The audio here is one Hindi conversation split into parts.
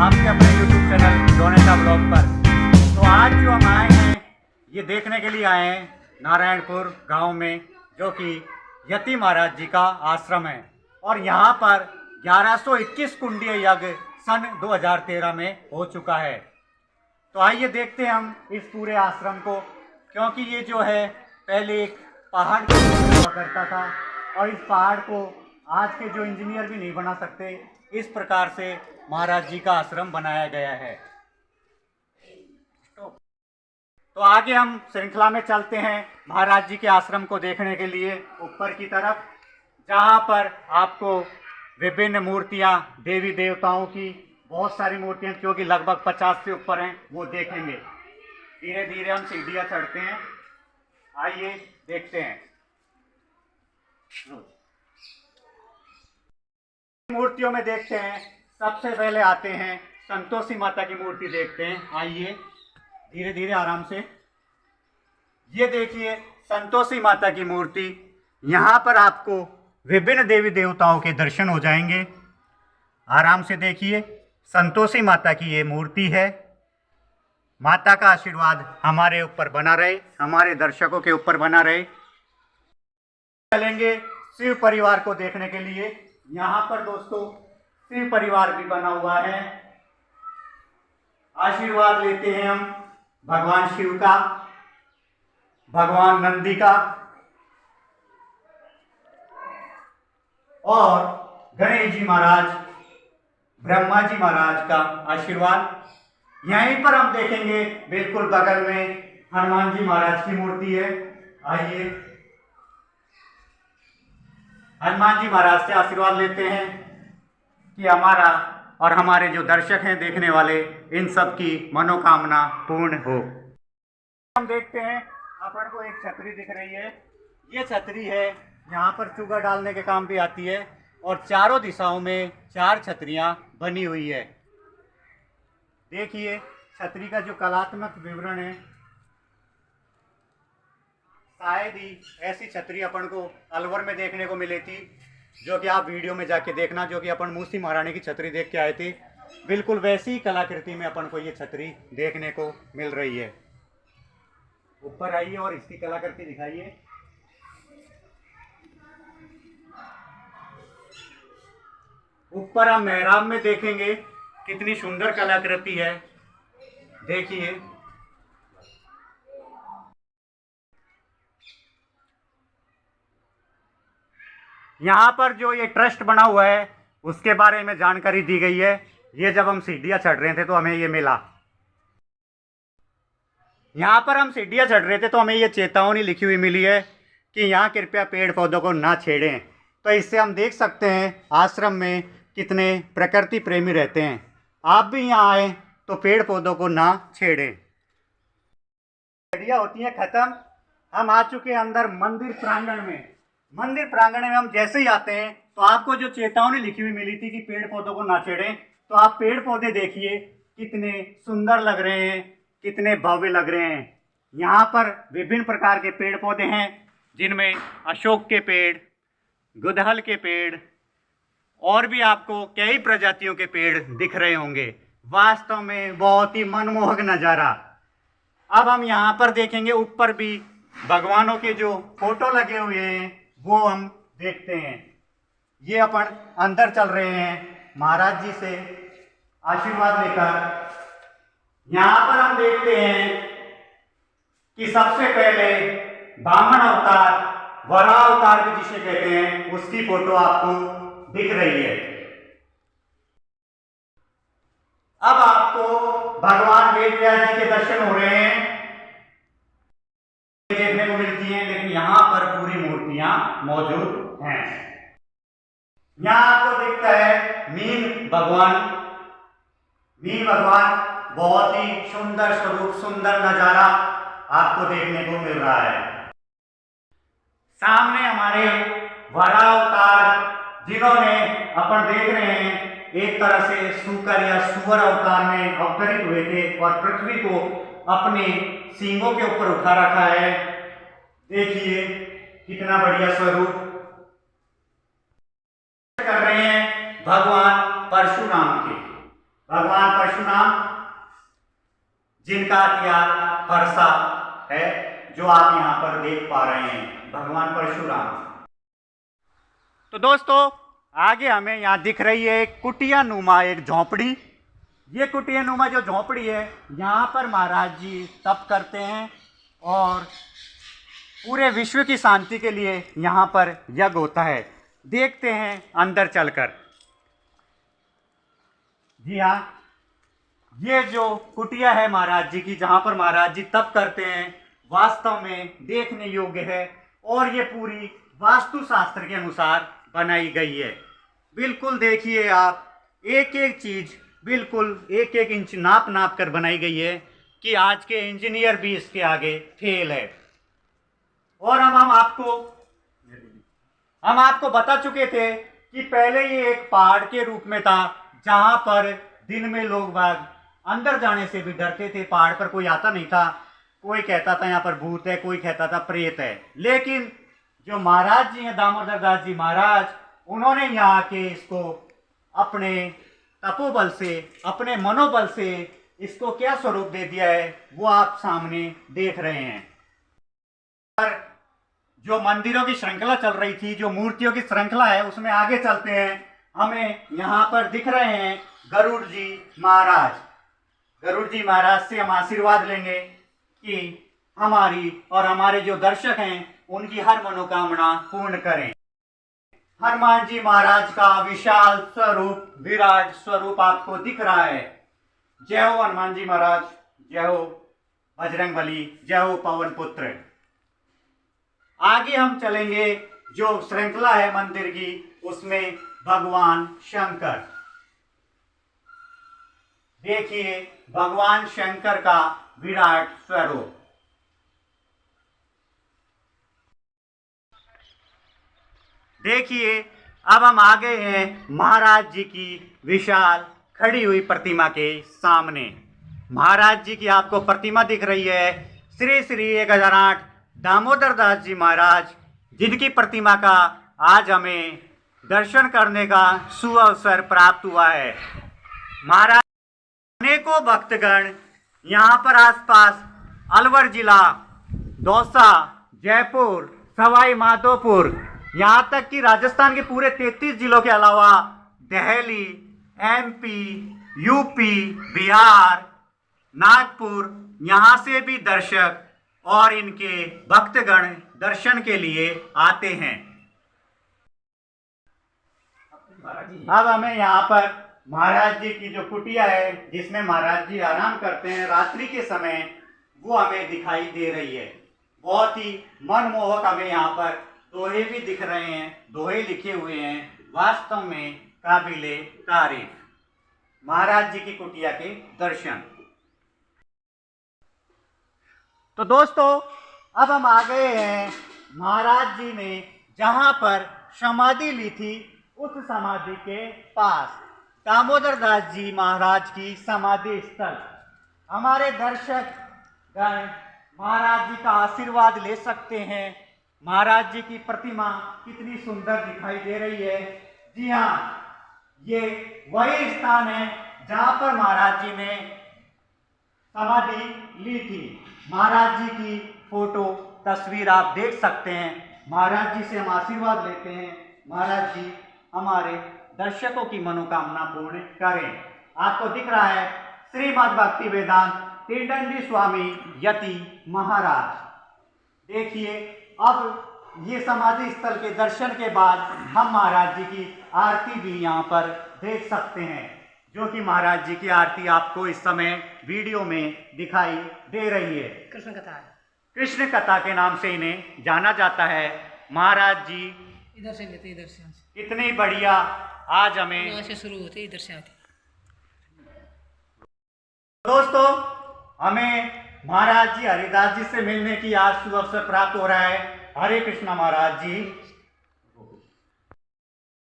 आपके अपने YouTube चैनल डोनेटा ब्लॉग पर। तो आज जो हम आए हैं ये देखने के लिए आए हैं नारायणपुर गांव में, जो कि यति महाराज जी का आश्रम है। और यहाँ पर 1121 कुंडीय यज्ञ सन 2013 में हो चुका है। तो आइए देखते हैं हम इस पूरे आश्रम को, क्योंकि ये जो है पहले एक पहाड़ के ऊपर हुआ करता था और इस पहाड़ को आज के जो इंजीनियर भी नहीं बना सकते, इस प्रकार से महाराज जी का आश्रम बनाया गया है। तो आगे हम श्रृंखला में चलते हैं महाराज जी के आश्रम को देखने के लिए ऊपर की तरफ, जहाँ पर आपको विभिन्न मूर्तियाँ देवी देवताओं की बहुत सारी मूर्तियाँ, जो कि लगभग 50 से ऊपर हैं, वो देखेंगे। धीरे धीरे हम सीढ़ियाँ चढ़ते हैं, आइए देखते हैं। मूर्तियों में देखते हैं, सबसे पहले आते हैं संतोषी माता की मूर्ति देखते हैं। आइए धीरे धीरे आराम से, ये देखिए संतोषी माता की मूर्ति। यहाँ पर आपको विभिन्न देवी देवताओं के दर्शन हो जाएंगे। आराम से देखिए, संतोषी माता की ये मूर्ति है। माता का आशीर्वाद हमारे ऊपर बना रहे, हमारे दर्शकों के ऊपर बना रहे। चलेंगे शिव परिवार को देखने के लिए। यहाँ पर दोस्तों शिव परिवार भी बना हुआ है। आशीर्वाद लेते हैं हम भगवान शिव का, भगवान नंदी का और गणेश जी महाराज, ब्रह्मा जी महाराज का आशीर्वाद। यहीं पर हम देखेंगे बिल्कुल बगल में हनुमान जी महाराज की मूर्ति है। आइए हनुमान जी महाराज से आशीर्वाद लेते हैं कि हमारा और हमारे जो दर्शक हैं देखने वाले, इन सब की मनोकामना पूर्ण हो। हम देखते हैं अपन को एक छतरी दिख रही है। ये छतरी है, यहाँ पर चूगा डालने के काम भी आती है और चारों दिशाओं में 4 छतरियाँ बनी हुई है। देखिए छतरी का जो कलात्मक विवरण है, शायद ही ऐसी छतरी अपन को अलवर में देखने को मिली थी, जो कि आप वीडियो में जाके देखना, जो कि अपन मूसी महारानी की छतरी देख के आए थे। बिल्कुल वैसी ही कलाकृति में अपन को ये छतरी देखने को मिल रही है। ऊपर आइए और इसकी कलाकृति दिखाइए। ऊपर हम मेहराब में देखेंगे कितनी सुंदर कलाकृति है। देखिए यहाँ पर जो ये ट्रस्ट बना हुआ है उसके बारे में जानकारी दी गई है। ये जब हम सीढ़ियाँ चढ़ रहे थे तो हमें ये मिला। यहाँ पर हम सीढ़ियाँ चढ़ रहे थे तो हमें ये चेतावनी लिखी हुई मिली है कि यहाँ कृपया पेड़ पौधों को ना छेड़ें। तो इससे हम देख सकते हैं आश्रम में कितने प्रकृति प्रेमी रहते हैं। आप भी यहाँ आए तो पेड़ पौधों को ना छेड़ें। सीढ़ियाँ होती हैं ख़त्म, हम आ चुके हैं अंदर मंदिर प्रांगण में। मंदिर प्रांगण में हम जैसे ही आते हैं तो आपको जो चेतावनी लिखी हुई मिली थी कि पेड़ पौधों को ना छेड़ें, तो आप पेड़ पौधे देखिए कितने सुंदर लग रहे हैं, कितने भव्य लग रहे हैं। यहाँ पर विभिन्न प्रकार के पेड़ पौधे हैं, जिनमें अशोक के पेड़, गुड़हल के पेड़ और भी आपको कई प्रजातियों के पेड़ दिख रहे होंगे। वास्तव में बहुत ही मनमोहक नज़ारा। अब हम यहाँ पर देखेंगे, ऊपर भी भगवानों के जो फोटो लगे हुए हैं वो हम देखते हैं। ये अपन अंदर चल रहे हैं महाराज जी से आशीर्वाद लेकर। यहाँ पर हम देखते हैं कि सबसे पहले वामन अवतार, वराह अवतार भी जिसे कहते हैं, उसकी फोटो आपको दिख रही है। अब आपको भगवान वेदव्यास जी के दर्शन हो रहे हैं, देखने को मिलती हैं, लेकिन यहाँ पर पूरी मूर्तियां मौजूद हैं। यहाँ आपको दिखता है मीन भगवान। मीन भगवान बहुत ही सुंदर स्वरूप, सुंदर नजारा आपको देखने को मिल रहा है। सामने हमारे वराह अवतार, जिन्होंने अपन देख रहे हैं एक तरह से सूकर या सुअर अवतार में अवतरित हुए थे और पृथ्वी को अपने सींगों के ऊपर उठा रखा है। देखिए कितना बढ़िया स्वरूप कर रहे हैं भगवान परशुराम के। भगवान परशुराम, जिनका इतिहास परसा है, जो आप यहाँ पर देख पा रहे हैं, भगवान परशुराम। तो दोस्तों, आगे हमें यहाँ दिख रही है एक कुटिया नुमा एक झोंपड़ी। ये कुटिया नुमा जो झोंपड़ी है, यहाँ पर महाराज जी तप करते हैं और पूरे विश्व की शांति के लिए यहाँ पर यज्ञ होता है। देखते हैं अंदर चलकर। जी हाँ, ये जो कुटिया है महाराज जी की, जहाँ पर महाराज जी तप करते हैं, वास्तव में देखने योग्य है और ये पूरी वास्तुशास्त्र के अनुसार बनाई गई है। बिल्कुल देखिए आप, एक एक चीज बिल्कुल एक एक इंच नाप नाप कर बनाई गई है कि आज के इंजीनियर भी इसके आगे फेल है। और हम आपको बता चुके थे कि पहले ये एक पहाड़ के रूप में था, जहां पर दिन में लोग बाग अंदर जाने से भी डरते थे। पहाड़ पर कोई आता नहीं था, कोई कहता था यहाँ पर भूत है, कोई कहता था प्रेत है। लेकिन जो महाराज जी हैं, दामोदर दास जी महाराज, उन्होंने यहाँ के इसको अपने तपोबल से, अपने मनोबल से इसको क्या स्वरूप दे दिया है, वो आप सामने देख रहे हैं। पर जो मंदिरों की श्रृंखला चल रही थी, जो मूर्तियों की श्रृंखला है, उसमें आगे चलते हैं। हमें यहाँ पर दिख रहे हैं गरुड़ जी महाराज। गरुड़ जी महाराज से हम आशीर्वाद लेंगे कि हमारी और हमारे जो दर्शक हैं, उनकी हर मनोकामना पूर्ण करें। हनुमान जी महाराज का विशाल स्वरूप, विराट स्वरूप आपको दिख रहा है। जय हो हनुमान जी महाराज, जय हो बजरंगबली, जय हो पवन पुत्र। आगे हम चलेंगे, जो श्रृंखला है मंदिर की, उसमें भगवान शंकर। देखिए भगवान शंकर का विराट स्वरूप। देखिए अब हम आ गए हैं महाराज जी की विशाल खड़ी हुई प्रतिमा के सामने। महाराज जी की आपको प्रतिमा दिख रही है, श्री श्री 1008 दामोदर दास जी महाराज, जिनकी प्रतिमा का आज हमें दर्शन करने का सुअवसर प्राप्त हुआ है। महाराज अनेकों भक्तगण यहाँ पर आसपास अलवर जिला, दौसा, जयपुर, सवाई माधोपुर, यहाँ तक कि राजस्थान के पूरे 33 जिलों के अलावा दिल्ली, MP, UP, बिहार, नागपुर, यहाँ से भी दर्शक और इनके भक्तगण दर्शन के लिए आते हैं। अब हमें यहाँ पर महाराज जी की जो कुटिया है, जिसमें महाराज जी आराम करते हैं रात्रि के समय, वो हमें दिखाई दे रही है। बहुत ही मनमोहक हमें यहाँ पर दोहे भी दिख रहे हैं, दोहे लिखे हुए हैं, वास्तव में काबिले तारीफ। महाराज जी की कुटिया के दर्शन। तो दोस्तों, अब हम आ गए हैं महाराज जी ने जहां पर समाधि ली थी, उस समाधि के पास दामोदर दास जी महाराज की समाधि स्थल। हमारे दर्शक गण महाराज जी का आशीर्वाद ले सकते हैं। महाराज जी की प्रतिमा कितनी सुंदर दिखाई दे रही है। जी हाँ, ये वही स्थान है जहां पर महाराज जी ने समाधि ली थी। महाराज जी की फोटो तस्वीर आप देख सकते हैं। महाराज जी से हम आशीर्वाद लेते हैं, महाराज जी हमारे दर्शकों की मनोकामना पूर्ण करें। आपको दिख रहा है श्रीमद् भक्ति वेदांत तीर्थंडी स्वामी यति महाराज। देखिए, अब ये समाधि स्थल के दर्शन के बाद हम महाराज जी की आरती भी यहाँ पर देख सकते हैं, जो कि महाराज जी की आरती आपको इस समय वीडियो में दिखाई दे रही है। कृष्ण कथा है, कृष्ण कथा के नाम से इन्हें जाना जाता है। महाराज जी इधर से लेते, इधर से इतनी बढ़िया आज हमें यहाँ से शुरू होते, इधर से आते। दोस्तों, हमें महाराज जी हरिदास जी से मिलने की आज शुभ अवसर प्राप्त हो रहा है। हरे कृष्णा महाराज जी।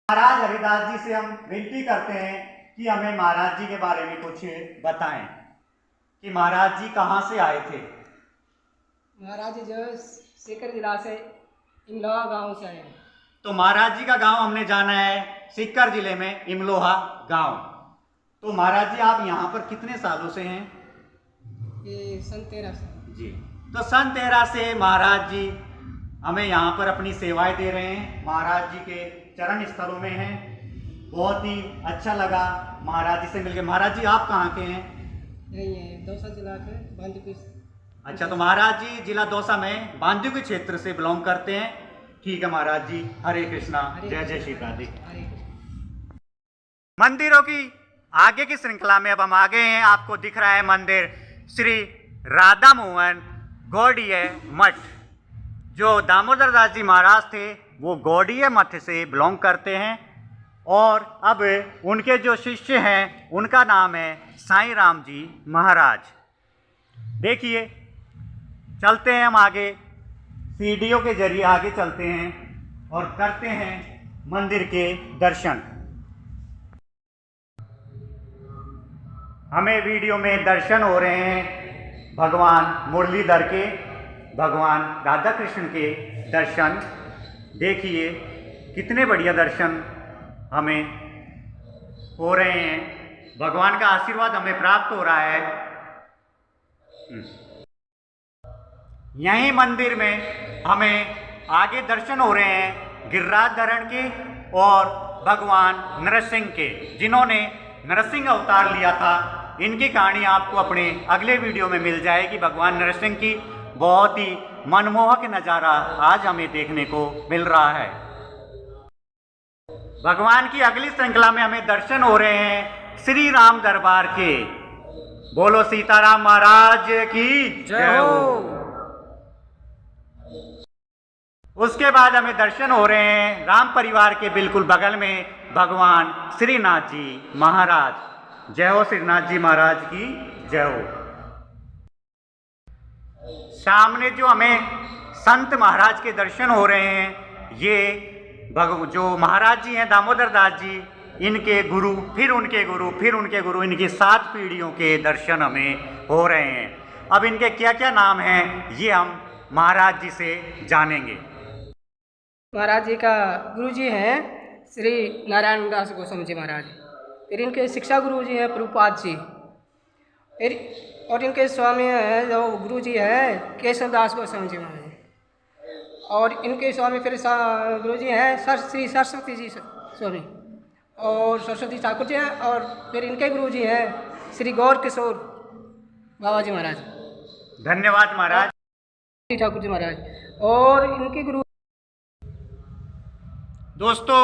महाराज हरिदास जी से हम विनती करते हैं कि हमें महाराज जी के बारे में कुछ बताएं कि महाराज जी कहाँ से आए थे। महाराज जी जो सीकर जिला से इमलोहा गांव से आए हैं। तो महाराज जी का गांव हमने जाना है, सीकर जिले में इमलोहा गांव। तो महाराज जी आप यहाँ पर कितने सालों से हैं? ये सन 13 से। जी, तो सन 13 से महाराज जी हमें यहाँ पर अपनी सेवाएं दे रहे हैं, महाराज जी के चरण स्थलों में हैं। बहुत ही अच्छा लगा महाराज जी से मिलकर। महाराज जी आप कहाँ के हैं? यही है दौसा जिला के बांदीकुई। अच्छा, तो महाराज जी जिला दौसा में बांदीकुई क्षेत्र से बिलोंग करते हैं। ठीक है महाराज जी, हरे कृष्णा, जय जय श्री राधे। हरे कृष्ण। मंदिरों की आगे की श्रृंखला में अब हम आ गए हैं। आपको दिख रहा है मंदिर श्री राधा मोहन गौड़ीय मठ। जो दामोदर दास जी महाराज थे वो गौड़ीय मठ से बिलोंग करते हैं, और अब उनके जो शिष्य हैं उनका नाम है साईं राम जी महाराज। देखिए, चलते हैं हम आगे, सीढ़ियों के जरिए आगे चलते हैं और करते हैं मंदिर के दर्शन। हमें वीडियो में दर्शन हो रहे हैं भगवान मुरलीधर के, भगवान राधा कृष्ण के दर्शन। देखिए कितने बढ़िया दर्शन हमें हो रहे हैं, भगवान का आशीर्वाद हमें प्राप्त हो रहा है। यहीं मंदिर में हमें आगे दर्शन हो रहे हैं गिरिराज धरण के और भगवान नरसिंह के, जिन्होंने नरसिंह अवतार लिया था। इनकी कहानी आपको अपने अगले वीडियो में मिल जाएगी। भगवान नरसिंह की बहुत ही मनमोहक नज़ारा आज हमें देखने को मिल रहा है। भगवान की अगली श्रृंखला में हमें दर्शन हो रहे हैं श्री राम दरबार के। बोलो सीताराम महाराज की जय हो। उसके बाद हमें दर्शन हो रहे हैं राम परिवार के बिल्कुल बगल में भगवान श्रीनाथ जी महाराज। जय हो श्रीनाथ जी महाराज की जय हो। सामने जो हमें संत महाराज के दर्शन हो रहे हैं, ये जो महाराज जी हैं दामोदर दास जी, इनके गुरु, फिर उनके गुरु, फिर उनके गुरु, इनकी 7 पीढ़ियों के दर्शन हमें हो रहे हैं। अब इनके क्या क्या नाम हैं ये हम महाराज जी से जानेंगे। महाराज जी का गुरु जी हैं श्री नारायण दास गोस्वामी जी महाराज। फिर इनके शिक्षा गुरु जी हैं प्रभुपाद जी। फिर और इनके स्वामी हैं जो गुरु जी हैं केशव दास गोस्वामी जी महाराज। और इनके स्वामी फिर गुरु जी हैं श्री सरस्वती जी स्वामी और सरस्वती ठाकुर जी हैं। और फिर इनके गुरु जी हैं श्री गौर किशोर बाबा जी महाराज। धन्यवाद महाराज। श्री ठाकुर जी महाराज और इनके गुरु। दोस्तों,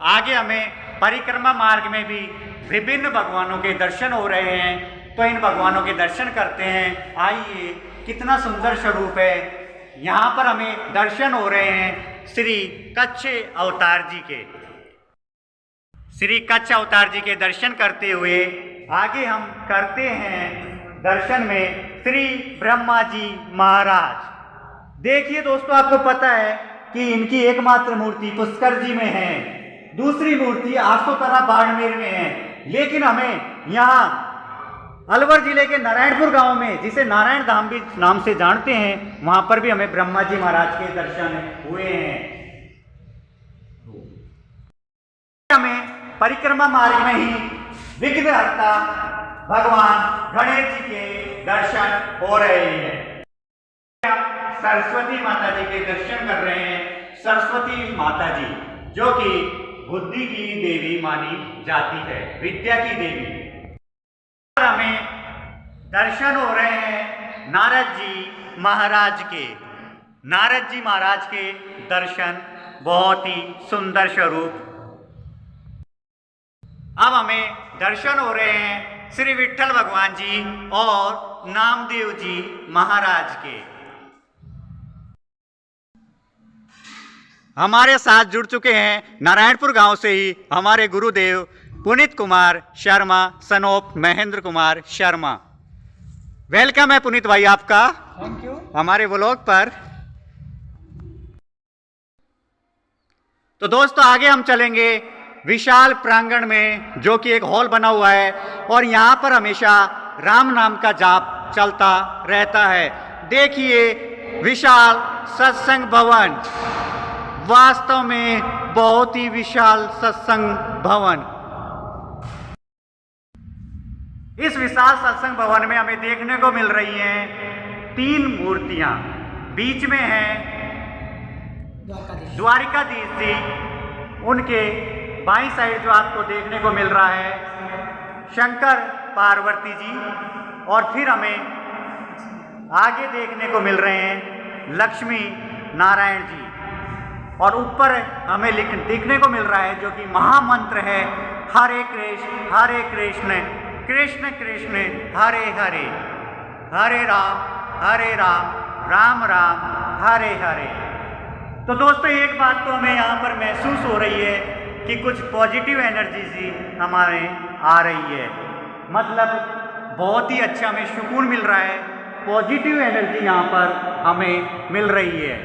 आगे हमें परिक्रमा मार्ग में भी विभिन्न भगवानों के दर्शन हो रहे हैं, तो इन भगवानों के दर्शन करते हैं। आइए, कितना सुंदर स्वरूप है। यहाँ पर हमें दर्शन हो रहे हैं श्री कच्छ अवतार जी के। श्री कच्छ अवतार जी के दर्शन करते हुए आगे हम करते हैं दर्शन में श्री ब्रह्मा जी महाराज। देखिए दोस्तों, आपको पता है कि इनकी एकमात्र मूर्ति पुष्कर जी में है, दूसरी मूर्ति आसोतरा बाड़मेर में है। लेकिन हमें यहाँ अलवर जिले के नारायणपुर गांव में, जिसे नारायण धाम भी नाम से जानते हैं, वहां पर भी हमें ब्रह्मा जी महाराज के दर्शन हुए हैं। हमें परिक्रमा मार्ग में ही विघ्नहर्ता भगवान गणेश जी के दर्शन हो रहे हैं। सरस्वती माता जी के दर्शन कर रहे हैं। सरस्वती माता जी जो कि बुद्धि की देवी मानी जाती है, विद्या की देवी। हमें दर्शन हो रहे हैं नारद जी महाराज के। नारद जी महाराज के दर्शन, बहुत ही सुंदर स्वरूप। अब हमें दर्शन हो रहे हैं श्री विट्ठल भगवान जी और नामदेव जी महाराज के। हमारे साथ जुड़ चुके हैं नारायणपुर गांव से ही हमारे गुरुदेव पुनीत कुमार शर्मा, सनोप महेंद्र कुमार शर्मा। वेलकम है पुनीत भाई आपका। Thank you. हमारे व्लॉग पर। तो दोस्तों, आगे हम चलेंगे विशाल प्रांगण में, जो कि एक हॉल बना हुआ है, और यहाँ पर हमेशा राम नाम का जाप चलता रहता है। देखिए, विशाल सत्संग भवन, वास्तव में बहुत ही विशाल सत्संग भवन। इस विशाल सत्संग भवन में हमें देखने को मिल रही हैं 3 मूर्तियां। बीच में है द्वारिकाधीश जी, उनके बाईं साइड जो आपको देखने को मिल रहा है शंकर पार्वती जी, और फिर हमें आगे देखने को मिल रहे हैं लक्ष्मी नारायण जी, और ऊपर हमें देखने को मिल रहा है जो कि महामंत्र है हरे कृष्ण कृष्ण कृष्ण हरे हरे, हरे राम राम राम हरे हरे। तो दोस्तों एक बात तो हमें यहाँ पर महसूस हो रही है कि कुछ पॉजिटिव एनर्जी ही हमारे आ रही है, मतलब बहुत ही अच्छा हमें सुकून मिल रहा है, पॉजिटिव एनर्जी यहाँ पर हमें मिल रही है।